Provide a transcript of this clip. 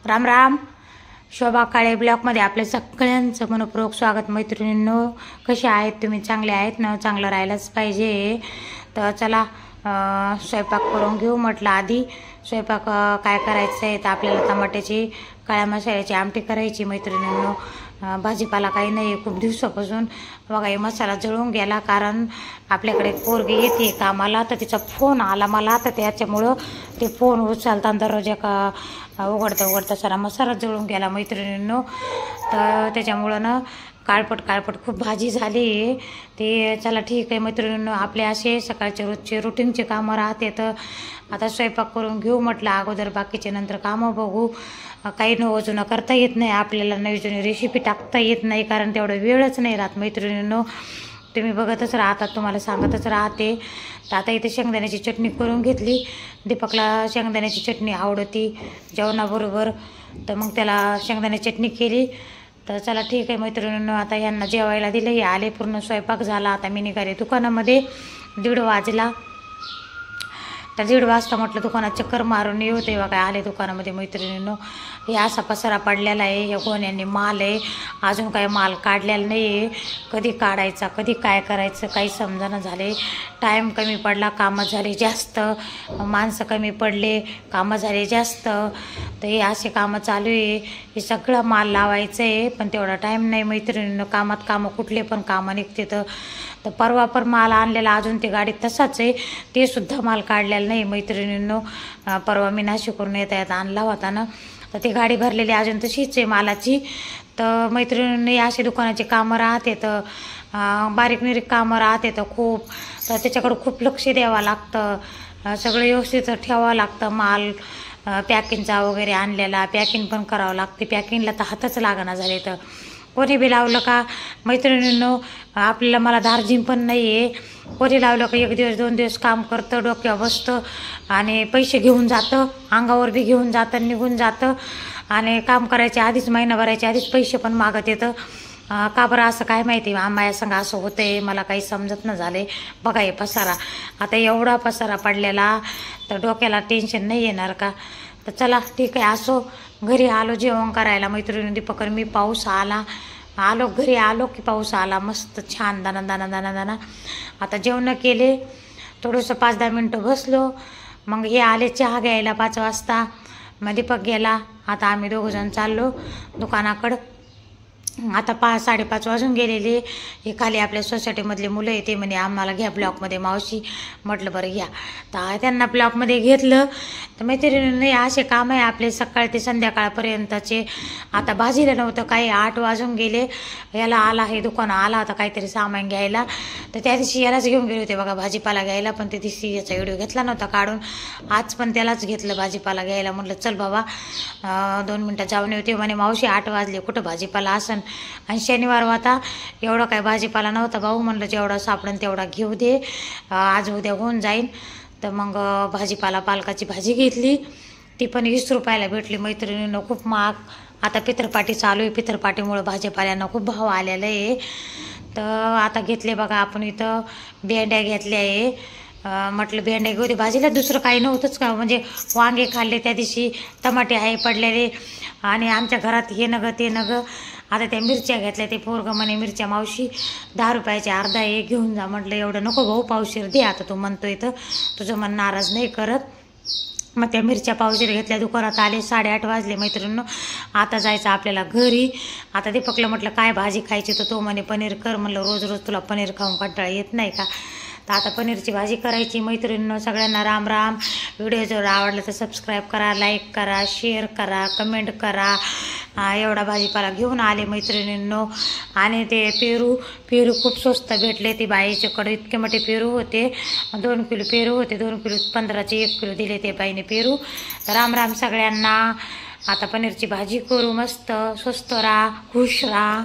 राम राम. शोभा काळे ब्लॉगमध्ये आपल्या सगळ्यांचं मनपूर्वक स्वागत. मैत्रिणींनो, कसे आहेत तुम्ही? चांगले आहेत ना? चांगलं राहायलाच पाहिजे. तर चला स्वयंपाक करून घेऊ म्हटलं. आधी स्वयंपाक काय करायचं आहे तर आपल्याला टमाट्याची काळ्या मसाल्याची आमटी करायची. मैत्रिणींनो, भाजीपाला काही नाही. खूप दिवसापासून बघा हे मसाला जळून गेला, कारण आपल्याकडे पोरगी येते कामाला तर तिचा फोन आला मला. तर त्याच्यामुळं ते फोन उचलता दरवाजा का उघडता सारा मसाला जळून गेला मैत्रिणींनो. तर त्याच्यामुळं ना काळपट खूप भाजी झाली. ते चला ठीक आहे मैत्रिणींनो, आपले असे सकाळचे रोजचे रुटीनचे कामं राहते. तर आता स्वयंपाक करून घेऊ म्हटलं अगोदर, बाकीचे नंतर कामं बघू. काही नवं जुनं करता येत नाही आपल्याला, नवी जुनी रेसिपी टाकता येत नाही, कारण तेवढं वेळच नाही राहत मैत्रिणींनो. तुम्ही बघतच राहतात, तुम्हाला सांगतच राहते. तर आता इथे शेंगदाण्याची चटणी करून घेतली. दीपकला शेंगदाण्याची चटणी आवडती जेवणाबरोबर, तर मग त्याला शेंगदाण्याची चटणी केली. तर चला ठीक आहे मैत्रिणींनो, आता यांना जेवायला दिलं. हे आले, पूर्ण स्वयंपाक झाला. आता मी निघाले दुकानामध्ये. 1:30 वाजला. तर 1:30 वाजता म्हटलं दुकानात चक्कर मारून येऊ. तेव्हा काय आले दुकानामध्ये मैत्रिणींनो. हे असा पसारा पडलेला आहे. या गोण्यांनी माल आहे, अजून काही माल काढलेला नाही आहे. कधी काढायचा, कधी काय करायचं काही समजानं झाले. टाईम कमी पडला, कामं झाले जास्त, माणसं कमी पडले, कामं झाले जास्त. तर हे असे कामं चालू आहे. हे सगळं माल लावायचं आहे, पण तेवढा टाईम नाही मैत्रिणींनो. कामं कुठले पण कामं निघते. तर परवा पण माल आणलेला अजून ते गाडीत तसाच आहे, ते सुद्धा माल काढलेला नाही मैत्रिणींनो. परवा मी नाशिकवरून येता आणला होता ना, तर ती गाडी भरलेली अजून तशीच आहे मालाची. तर मैत्रिणींनी असे दुकानाचे कामं राहते, तर बारीक निरीक कामं राहते तर खूप. तर त्याच्याकडं खूप लक्ष द्यावं लागतं, सगळं व्यवस्थित ठेवावं लागतं. माल पॅकिंगचा वगैरे आणलेला पॅकिंग पण करावं लागते. पॅकिंगला तर हातच लागना झाले. तर कोणी बी लावलं का मैत्रिणींनो, आपल्याला मला दार्जिन पण नाही आहे. कोणी लावलं का 1 दिवस 2 दिवस काम करतं, डोक्यावर बसतं आणि पैसे घेऊन जातं, अंगावर बी घेऊन जातं, निघून जातं. आणि काम करायच्या आधीच, महिनाभराच्या आधीच पैसे पण मागत येतं. का बरं असं काय माहिती. माझ्या संग असं होतं आहे, मला काही समजत न झाले. बघा हे पसारा, आता एवढा पसारा पडलेला, तर डोक्याला टेन्शन नाही येणार का? तर चला ठीक आहे. असो, घरी आलो जेवण करायला मैत्रिणी. दीपक मी पाऊस आला, घरी आलो की पाऊस आला मस्त छान दाना. आता जेवण केले, थोडंसं 5-10 मिनटं बसलो. मग हे आले चहा घ्यायला 5 वाजता. मग दीपक गेला. आता आम्ही दोघंजण चाललो दुकानाकडं. आता 5-5:30 वाजून गेलेले. हे खाली आपल्या सोसायटीमधले मुलं येते म्हणे आम्हाला घ्या ब्लॉकमध्ये मावशी. म्हटलं बरं घ्या. तर त्यांना ब्लॉकमध्ये घेतलं. तर मैत्रिणींनी असे काम आहे आपले सकाळ ते संध्याकाळपर्यंतचे. आता भाजीला नव्हतं काही, 8 वाजून गेले. याला आला, हे दुकान आला होता काहीतरी सामान घ्यायला. तर त्या दिवशी यालाच घेऊन गेले होते बघा भाजीपाला घ्यायला, पण त्या दिवशी याचा व्हिडिओ घेतला नव्हता काढून. आज पण त्यालाच घेतलं भाजीपाला घ्यायला. म्हटलं चल बाबा 2 मिनटं जाऊन येते. म्हणे मावशी 8 वाजले, कुठं भाजीपाला असन. आणि शनिवार होता, एवढा काय भाजीपाला नव्हता भाऊ. म्हणलं जेवढा सापडन तेवढा घेऊ दे, आज उद्या होऊन जाईन. तर मग भाजीपाला पालकाची भाजी घेतली. ती पण 20 रुपयाला भेटली मैत्रिणींना, खूप महाग. आता पितरपाटी चालू आहे, पितरपाटीमुळं भाजीपाल्यांना खूप भाव आलेला आहे. तर आता घेतले बघा आपण इथं भेंड्या घेतल्या आहे. म्हटलं भेंड्या घेऊ दे भाजीला, दुसरं काही नव्हतंच का. म्हणजे वांगे खाल्ले त्या दिवशी, टमाटे आहे पडलेले, आणि आमच्या घरात हे नगं ते नगं. आता त्या मिरच्या घेतल्या. ते पोरगं म्हणे मिरच्या मावशी 10 रुपयाचे अर्धा आहे, घेऊन जा. म्हटलं एवढं नको भाऊ, पावशेर दे. आता तू म्हणतोय तर तुझं मन नाराज नाही करत. मग त्या मिरच्या पावशेर घेतल्या. दुकानात आले, 8:30 वाजले मैत्रिणींनो. आता जायचं आपल्याला घरी. आता दीपकला म्हटलं काय भाजी खायची, तर तो म्हणे पनीर कर. म्हणलं रोज रोज तुला पनीर खाऊन कंटाळा येत नाही का? तर आता पनीरची भाजी करायची मैत्रिणींनो. सगळ्यांना राम राम. व्हिडिओ जर आवडला तर सबस्क्राईब करा, लाईक करा, शेअर करा, कमेंट करा. एवढा भाजीपाला घेऊन आले मैत्रिणींनो. आणि ते पेरू खूप स्वस्त भेटले. ती बाईच्याकडे इतके मोठे पेरू होते, 2 किलो पेरू होते. 2 किलो 15चे 1 किलो दिले ते बाईने पेरू. तर राम राम सगळ्यांना. आता पनीरची भाजी करू मस्त. स्वस्त राहा, खुश राहा.